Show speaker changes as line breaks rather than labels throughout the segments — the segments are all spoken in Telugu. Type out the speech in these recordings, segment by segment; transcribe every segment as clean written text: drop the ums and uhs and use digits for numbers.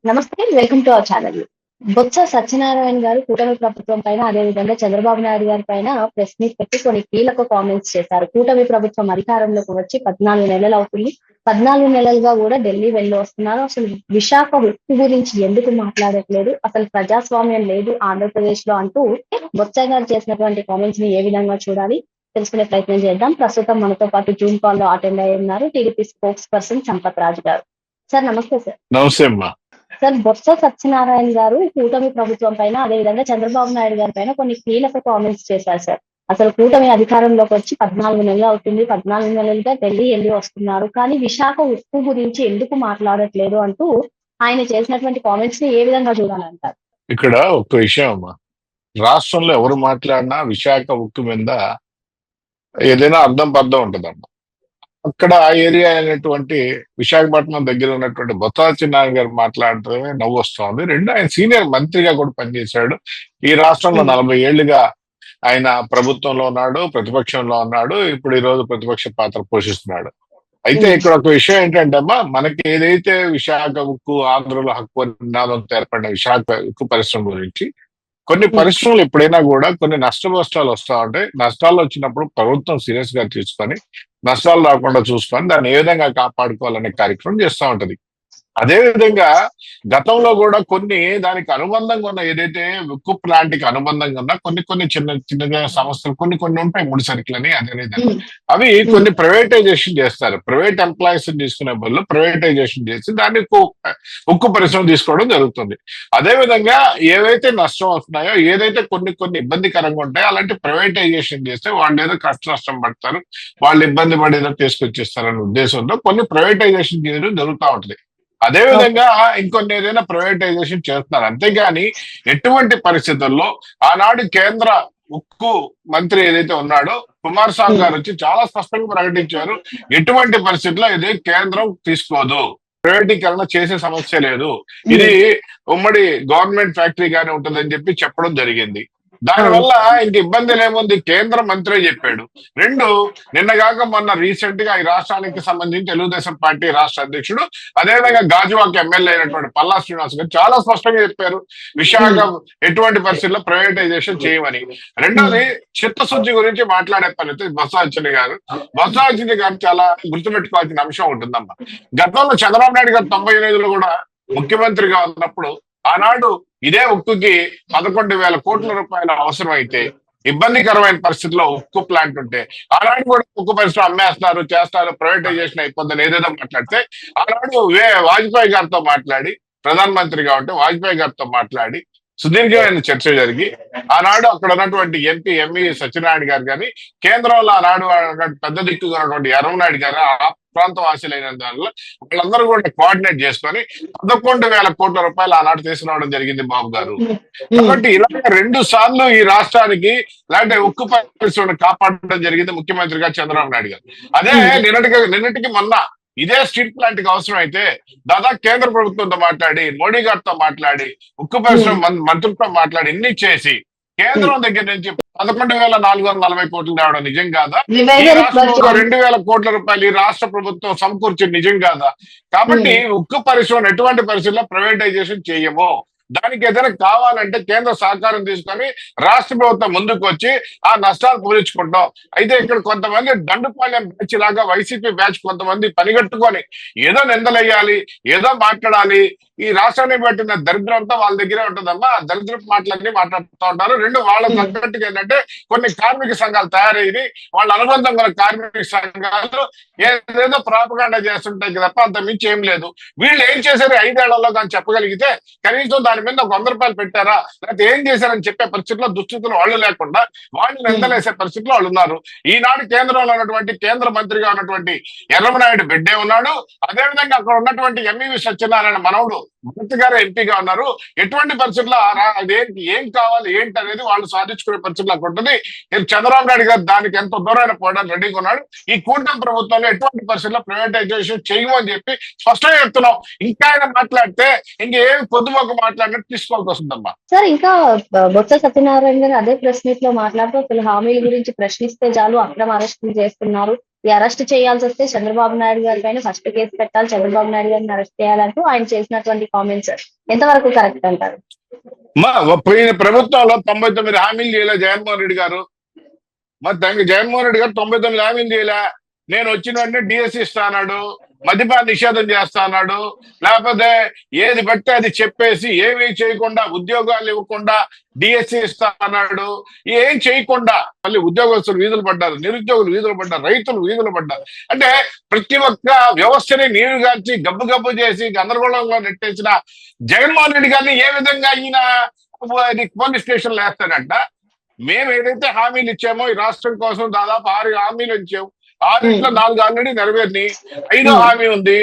నమస్తే. Welcome to our channel. Botsa Satyanarayana గారు కూటమి ప్రభుత్వం పైన, అదేవిధంగా చంద్రబాబు నాయుడు గారి పైన ప్రెస్ మీట్ పెట్టి కొన్ని కీలక కామెంట్స్ చేశారు. కూటమి ప్రభుత్వం అధికారంలోకి వచ్చి 14 నెలలవుతుంది. 14 నెలలుగా కూడా ఢిల్లీ వెళ్లి వస్తున్నారు. అసలు విశాఖ ఉక్కు గురించి ఎందుకు మాట్లాడట్లేదు? అసలు ప్రజాస్వామ్యం లేదు ఆంధ్రప్రదేశ్ లో అంటూ బొత్స గారు చేసినటువంటి కామెంట్స్ ని ఏ విధంగా చూడాలి తెలుసుకునే ప్రయత్నం చేద్దాం. ప్రస్తుతం మనతో పాటు జూమ్ కాల్ లో అటెండ్ అయ్యి ఉన్నారు టీడీపీ స్పోక్స్ పర్సన్ సంపత్ రాజు గారు. సార్ నమస్తే సార్.
నమస్తే అమ్మా.
సార్, బొత్స సత్యనారాయణ గారు కూటమి ప్రభుత్వం పైన, అదేవిధంగా చంద్రబాబు నాయుడు గారి పైన కొన్ని కీలక కామెంట్స్ చేశారు సార్. అసలు కూటమి అధికారంలోకి వచ్చి 14 నెలలు అవుతుంది. 14 నెలలుగా ఢిల్లీ వెళ్ళి వస్తున్నారు. కానీ విశాఖ ఉక్కు గురించి ఎందుకు మాట్లాడట్లేదు అంటూ ఆయన చేసినటువంటి కామెంట్స్ ని ఏ విధంగా చూడాలంటారు?
ఇక్కడ ఒక్క విషయం అమ్మా, రాష్ట్రంలో ఎవరు మాట్లాడినా విశాఖ ఉక్కు మీద ఏదైనా అర్థం పర్థం ఉంటుందమ్మా. అక్కడ ఆ ఏరియా అయినటువంటి విశాఖపట్నం దగ్గర ఉన్నటువంటి బొత్స సత్యనారాయణ గారు మాట్లాడటమే నవ్వు వస్తుంది. రెండు, ఆయన సీనియర్ మంత్రిగా కూడా పనిచేశాడు. ఈ రాష్ట్రంలో 40 ఏళ్లుగా ఆయన ప్రభుత్వంలో ఉన్నాడు, ప్రతిపక్షంలో ఉన్నాడు. ఇప్పుడు ఈ రోజు ప్రతిపక్ష పాత్ర పోషిస్తున్నాడు. అయితే ఇక్కడ ఒక విషయం ఏంటంటే అమ్మా, మనకి ఏదైతే విశాఖ ఉక్కు ఆంధ్రలో హక్కు నినాదంతో ఏర్పడిన విశాఖ ఉక్కు పరిశ్రమ గురించి, కొన్ని పరిశ్రమలు ఎప్పుడైనా కూడా కొన్ని నష్టాలు వస్తా ఉంటాయి. నష్టాలు వచ్చినప్పుడు ప్రభుత్వం సీరియస్ గా తీసుకొని నష్టాలు రాకుండా చూసుకొని దాన్ని ఏ విధంగా కాపాడుకోవాలనే కార్యక్రమం చేస్తూ ఉంటది. అదే విధంగా గతంలో కూడా కొన్ని దానికి అనుబంధంగా ఉన్న, ఏదైతే ఉక్కు ప్లాంట్ కి అనుబంధంగా ఉన్న కొన్ని చిన్న సంస్థలు కొన్ని ఉంటాయి, ముడి సరుకులని అదేవిధంగా అవి కొన్ని ప్రైవేటైజేషన్ చేస్తారు. ప్రైవేట్ ఎంప్లాయీస్ తీసుకునే బదులు ప్రైవేటైజేషన్ చేసి దాన్ని ఉక్కు పరిశ్రమ తీసుకోవడం జరుగుతుంది. అదే విధంగా ఏవైతే నష్టం వస్తున్నాయో, ఏదైతే కొన్ని ఇబ్బందికరంగా ఉంటాయో అలాంటి ప్రైవేటైజేషన్ చేస్తే వాళ్ళు ఏదో కష్ట నష్టం పడతారు, వాళ్ళు ఇబ్బంది పడేదో తీసుకొచ్చేస్తారనే ఉద్దేశంతో కొన్ని ప్రైవేటైజేషన్ చేయడం జరుగుతూ ఉంటుంది. అదే విధంగా ఇంకొన్ని ఏదైనా ప్రైవేటైజేషన్ చేస్తున్నారు. అంతేగాని ఎటువంటి పరిస్థితుల్లో ఆనాడు కేంద్ర ఉక్కు మంత్రి ఏదైతే ఉన్నాడో కుమారస్వామి గారు వచ్చి చాలా స్పష్టంగా ప్రకటించారు, ఎటువంటి పరిస్థితుల్లో ఇది కేంద్రం తీసుకోదు, ప్రైవేటీకరణ చేసే సమస్య లేదు, ఇది ఉమ్మడి గవర్నమెంట్ ఫ్యాక్టరీగానే ఉంటుందని చెప్పి చెప్పడం జరిగింది. దానివల్ల ఇంక ఇబ్బంది ఏముంది, కేంద్ర మంత్రి చెప్పాడు. రెండు, నిన్నగాక మొన్న రీసెంట్ గా ఈ రాష్ట్రానికి సంబంధించి తెలుగుదేశం పార్టీ రాష్ట్ర అధ్యక్షుడు, అదేవిధంగా గాజువాక ఎమ్మెల్యే అయినటువంటి పల్లా శ్రీనివాస్ గారు చాలా స్పష్టంగా చెప్పారు, విశాఖ ఎటువంటి పరిస్థితుల్లో ప్రైవేటైజేషన్ చేయమని. రెండోది, చిత్తశుద్ధి గురించి మాట్లాడే పని బొత్స సత్యనారాయణ గారు చాలా గుర్తుపెట్టుకోవాల్సిన అంశం ఉంటుందమ్మా. గతంలో చంద్రబాబు నాయుడు గారు 98లో కూడా ముఖ్యమంత్రిగా ఉన్నప్పుడు ఆనాడు ఇదే ఉక్కుకి 11,000 కోట్ల రూపాయల అవసరం అయితే, ఇబ్బందికరమైన పరిస్థితిలో ఉక్కు ప్లాంట్ ఉంటే ఆనాడు కూడా ఉక్కు పరిశ్రమ అమ్మేస్తున్నారు, చేస్తారు, ప్రైవేటైజేషన్ అయిపోద్దని ఏదేదో మాట్లాడితే, ఆనాడు వాజ్పేయి గారితో మాట్లాడి, ప్రధానమంత్రిగా ఉంటే వాజ్పేయి గారితో మాట్లాడి సుదీర్ఘమైన చర్చ జరిగి ఆనాడు అక్కడ ఉన్నటువంటి ఎంపీ సత్యనారాయణ గారు కానీ, కేంద్రంలో ఆనాడు పెద్ద దిక్కుగా ఉన్నటువంటి ఎర్రమనాయుడు గారు, ఆ ప్రాంత వాసులైన దానిలో వాళ్ళందరూ కూడా కోఆర్డినేట్ చేసుకొని 11,000 కోట్ల రూపాయలు ఆనాడు తీసుకురావడం జరిగింది బాబు గారు. కాబట్టి ఇలాగ 2 సార్లు ఈ రాష్ట్రానికి ఇలాంటి ఉక్కు పరిశ్రమను కాపాడడం జరిగింది ముఖ్యమంత్రిగా చంద్రబాబు నాయుడు గారు. అదే నిన్నటికి మొన్న ఇదే స్టీల్ ప్లాంట్ కి అవసరం అయితే దాదాపు కేంద్ర ప్రభుత్వంతో మాట్లాడి, మోడీ గారితో మాట్లాడి, ఉక్కు పరిశ్రమ మంత్రులతో మాట్లాడి ఇన్ని చేసి కేంద్రం దగ్గర నుంచి 11,440 కోట్లు తేవడం నిజం కాదా? ఈ రాష్ట్రంలో 2,000 కోట్ల రూపాయలు ఈ రాష్ట్ర ప్రభుత్వం సమకూర్చి నిజం కాదా? కాబట్టి ఉక్కు పరిశ్రమ ఎటువంటి పరిస్థితుల్లో ప్రైవేటైజేషన్ చేయము. దానికి ఏదైనా కావాలంటే కేంద్ర సహకారం తీసుకొని రాష్ట్ర ప్రభుత్వం ముందుకు వచ్చి ఆ నష్టాలు పూరించుకుంటాం. అయితే ఇక్కడ కొంతమంది దండుపాలెం బ్యాచ్ లాగా వైసీపీ బ్యాచ్ కొంతమంది పనిగట్టుకొని ఏదో నిందలేయాలి, ఏదో మాట్లాడాలి, ఈ రాష్ట్రాన్ని పెట్టిన దరిద్రంతో వాళ్ళ దగ్గరే ఉంటుందమ్మా. ఆ దరిద్రపు మాటలన్నీ మాట్లాడుతూ ఉంటారు. రెండు, వాళ్ళ తగ్గట్టుగా ఏంటంటే కొన్ని కార్మిక సంఘాలు తయారయ్యి వాళ్ళ అనుబంధం గల కార్మిక సంఘాలు ఏదేదో ప్రాపగాండా చేస్తుంటాయి తప్ప అంత మించి ఏం లేదు. వీళ్ళు ఏం చేశారు 5 ఏళ్లలో కానీ చెప్పగలిగితే, కనీసం దాని మీద ఒక 100 రూపాయలు పెట్టారా, లేకపోతే ఏం చేశారని చెప్పే పరిస్థితిలో దుస్థితులు వాళ్ళు లేకుండా వాళ్ళు నిందలేసే పరిస్థితిలో వాళ్ళు ఉన్నారు. ఈనాడు కేంద్రంలో ఉన్నటువంటి కేంద్ర మంత్రిగా ఉన్నటువంటి ఎర్రమనాయుడు బిడ్డే ఉన్నాడు. అదేవిధంగా అక్కడ ఉన్నటువంటి సత్యనారాయణ మనవుడు భరత్ గారు ఎంపీగా ఉన్నారు. ఎటువంటి పరిస్థితుల్లో ఏం కావాలి ఏంటి అనేది వాళ్ళు సాధించుకునే పరిస్థితులు అక్కడ ఉంటుంది. చంద్రబాబు నాయుడు గారు దానికి ఎంతో దూరాన్ని పోవడానికి రెడీగా ఉన్నాడు. ఈ కూటమి ప్రభుత్వంలో ఎటువంటి పరిస్థితుల్లో ప్రైవేటైజేషన్ చేయమని చెప్పి స్పష్టంగా చెప్తున్నాం. ఇంకా ఆయన మాట్లాడితే ఇంకేం పొద్దుమొక్క మాట్లాడినట్టు తీసుకోవాల్సి వస్తుందమ్మా.
సార్, ఇంకా బొత్స సత్యనారాయణ గారు అదే ప్రెస్ మీట్ లో మాట్లాడుతూ అసలు హామీల గురించి ప్రశ్నిస్తే చాలు అక్రమ అరెస్టులు చేస్తున్నారు, ఈ అరెస్ట్ చేయాల్సి వస్తే చంద్రబాబు నాయుడు గారి పైన ఫస్ట్ కేసు పెట్టాలి, చంద్రబాబు నాయుడు గారిని అరెస్ట్ చేయాలంటూ ఆయన చేసినటువంటి కామెంట్స్ ఎంతవరకు కరెక్ట్ అంటారు?
పోయిన ప్రభుత్వంలో 99 హామీలు చేయలే జగన్మోహన్ రెడ్డి గారు. మరి జగన్మోహన్ రెడ్డి గారు 99 హామీలు చేయలే. నేను వచ్చిన వెంటనే డిఎస్సి ఇస్తా అన్నాడు, మద్యపాన నిషేధం చేస్తా అన్నాడు, లేకపోతే ఏది బట్టి అది చెప్పేసి ఏమీ చేయకుండా ఉద్యోగాలు ఇవ్వకుండా డిఎస్సి ఇస్తా అన్నాడు. ఏం చేయకుండా మళ్ళీ ఉద్యోగస్తులు వీధులు పడ్డారు, నిరుద్యోగులు వీధులు పడ్డారు, రైతులు వీధులు పడ్డారు. అంటే ప్రతి ఒక్క వ్యవస్థని నీరు గార్చి గబ్బు గబ్బు చేసి గందరగోళంలో నెట్టేసిన జగన్మోహన్ రెడ్డి గారిని ఏ విధంగా ఈయన పోలీస్ స్టేషన్లో వేస్తాడంట? మేము ఏదైతే హామీలు ఇచ్చామో ఈ రాష్ట్రం కోసం దాదాపు 6 హామీలు ఇచ్చాము. 6 4 ఆల్రెడీ నెరవేరినాయి. 5వ హామీ ఉంది,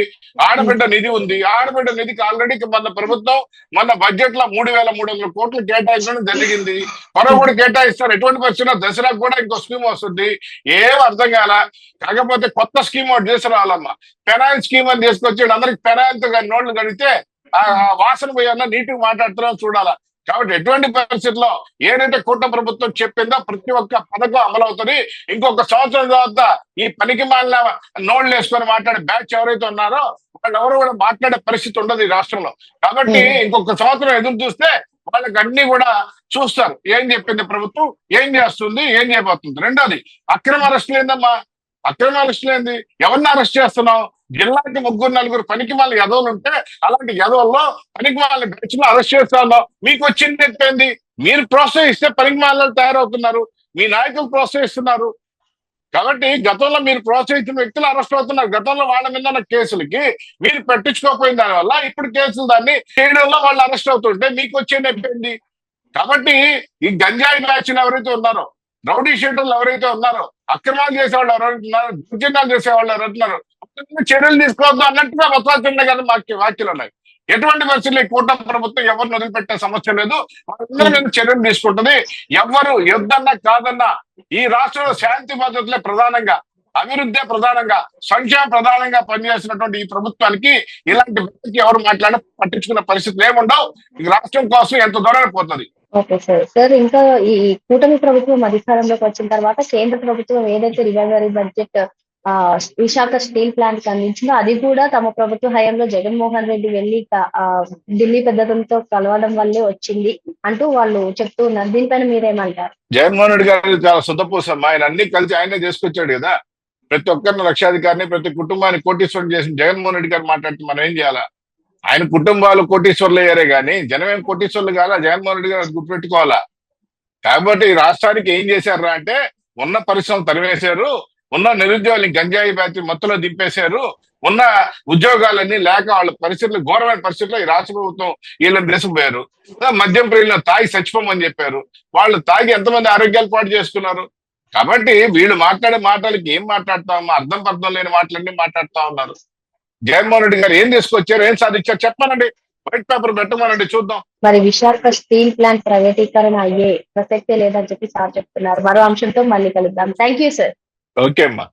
ఆడబిడ్డ నిధి ఉంది. ఆడబిడ్డ నిధికి ఆల్రెడీ మన ప్రభుత్వం మన బడ్జెట్ లో 3,300 కోట్లు కేటాయించడం జరిగింది. మరో కూడా కేటాయిస్తారు. ఎటువంటి పరిస్థితుల్లో దసరాకు కూడా ఇంకో స్కీమ్ వస్తుంది. ఏం అర్థం కాల. కాకపోతే కొత్త స్కీమ్ ఒకటి తీసుకురావాలమ్మా. పెనాయిల్ స్కీమ్ అని తీసుకొచ్చి అందరికి పెనాయిల్తో నోళ్లు కడితే ఆ వాసన పోయన్నా నీటికి మాట్లాడుతున్నాం చూడాలా. కాబట్టి ఎటువంటి పరిస్థితుల్లో ఏదైతే కూటమి ప్రభుత్వం చెప్పిందో ప్రతి ఒక్క పథకం అమలవుతుంది. ఇంకొక సంవత్సరం తర్వాత ఈ పనికి మాలిన నోళ్లు వేసుకొని మాట్లాడే బ్యాచ్ ఎవరైతే ఉన్నారో వాళ్ళెవరు కూడా మాట్లాడే పరిస్థితి ఉండదు ఈ రాష్ట్రంలో. కాబట్టి ఇంకొక సంవత్సరం ఎదురు చూస్తే వాళ్ళకి అన్ని కూడా చూస్తారు. ఏం చెప్పింది ప్రభుత్వం, ఏం చేస్తుంది, ఏం చేయబోతుంది. రెండోది అక్రమ అరెస్టులు ఏందమ్మా? అక్రమ అరెస్టులు ఏంది? ఎవరిని అరెస్ట్ చేస్తున్నావు? జిల్లాకి 3-4 పనికి మాలిన యదవులు ఉంటే అలాంటి యదవుల్లో పనికి మాలిన బ్యాచ్ లో అరెస్ట్ చేస్తాను. మీకు వచ్చింది చెప్పింది. మీరు ప్రోత్సహిస్తే పనికి మాలిన తయారవుతున్నారు, మీ నాయకులు ప్రోత్సహిస్తున్నారు. కాబట్టి గతంలో మీరు ప్రోత్సహించిన వ్యక్తులు అరెస్ట్ అవుతున్నారు. గతంలో వాళ్ళ మీద ఉన్న కేసులకి మీరు పెట్టించుకోకపోయిన దాని వల్ల ఇప్పుడు కేసులు దాన్ని చేయడంలో వాళ్ళు అరెస్ట్ అవుతుంటే మీకు వచ్చేది చెప్పింది. కాబట్టి ఈ గంజాయి బ్యాచ్లు ఎవరైతే ఉన్నారో, రౌడీ షీటర్లు ఎవరైతే ఉన్నారో, అక్రమాలు చేసేవాళ్ళు ఎవరైతే ఉన్నారో, దౌర్జన్యాలు చేసేవాళ్ళు ఎవరైతున్నారు చర్యలు తీసుకోవద్దు అన్నట్టుగా వస్తాల్సిందే కదా వాక్యాలు ఉన్నాయి. ఎటువంటి పరిస్థితుల్లో ఈ కూటమి ప్రభుత్వం ఎవరిని వదిలిపెట్టే సమస్య లేదు. వాళ్ళందరి మీద చర్యలు తీసుకుంటుంది. ఎవరు యుద్ధన్నా కాదన్నా ఈ రాష్ట్రంలో శాంతి భద్రతలే ప్రధానంగా, అభివృద్ధి ప్రధానంగా, సంక్షేమ ప్రధానంగా పనిచేసినటువంటి ఈ ప్రభుత్వానికి ఇలాంటి వ్యక్తికి ఎవరు పట్టించుకున్న పరిస్థితులు ఏముండవు. ఈ రాష్ట్రం కోసం ఎంత దూరం పోతుంది.
Okay sir. సార్ ఇంకా ఈ కూటమి ప్రభుత్వం అధికారంలోకి వచ్చిన తర్వాత కేంద్ర ప్రభుత్వం ఏదైతే రివైవరీ బడ్జెట్ విశాఖ స్టీల్ ప్లాంట్ కి అందించిందో అది కూడా తమ ప్రభుత్వ హయాంలో జగన్మోహన్ రెడ్డి వెళ్లి ఢిల్లీ పెద్దలతో కలవడం వల్లే వచ్చింది అంటూ వాళ్ళు చెప్తూ ఉన్నారు. దీనిపైన మీరేమంటారు?
జగన్మోహన్ రెడ్డి గారు చాలా సుతపూసమ్మ. ఆయన అన్ని కలిసి ఆయనే చేసుకొచ్చాడు కదా. ప్రతి ఒక్కరిని లక్షాధికారిని, ప్రతి కుటుంబాన్ని కోటీశ్వరం చేసిన జగన్మోహన్ రెడ్డి గారు మాట్లాడితే మనం ఏం చేయాలా? ఆయన కుటుంబాలు కోటీశ్వర్లు అయ్యారే కానీ జనం ఏం కోటీశ్వర్లు కావాలా? జగన్మోహన్ రెడ్డి గారు గుర్తుపెట్టుకోవాలా. కాబట్టి ఈ రాష్ట్రానికి ఏం చేశారా అంటే ఉన్న పరిశ్రమలు తరివేశారు, ఉన్న నిరుద్యోగుల్ని గంజాయి బ్యాచ్ మొత్తంలో దింపేశారు, ఉన్న ఉద్యోగాలన్నీ లేక వాళ్ళ పరిస్థితులు ఘోరమైన పరిస్థితుల్లో ఈ రాష్ట్ర ప్రభుత్వం వీళ్ళని దేశపోయారు. మద్యం ప్రియులను తాగి చచ్చిపోమని చెప్పారు. వాళ్ళు తాగి ఎంతమంది ఆరోగ్యాలు పాటు చేసుకున్నారు. కాబట్టి వీళ్ళు మాట్లాడే మాటలకి ఏం మాట్లాడతామో అర్థం లేని మాటలన్నీ మాట్లాడుతా ఉన్నారు. జగన్మోహన్ రెడ్డి గారు ఏం తీసుకొచ్చారు, ఏం సాధించారు చెప్పానండి. వైట్ పేపర్ పెట్టమనండి చూద్దాం.
మరి విశాఖ స్టీల్ ప్లాంట్ ప్రైవేటీకరణ అయ్యే ప్రసక్తే లేదని చెప్పి సార్ చెప్తున్నారు. మరో అంశంతో మళ్ళీ కలుద్దాం. Thank you sir.
ఓకే అమ్మా.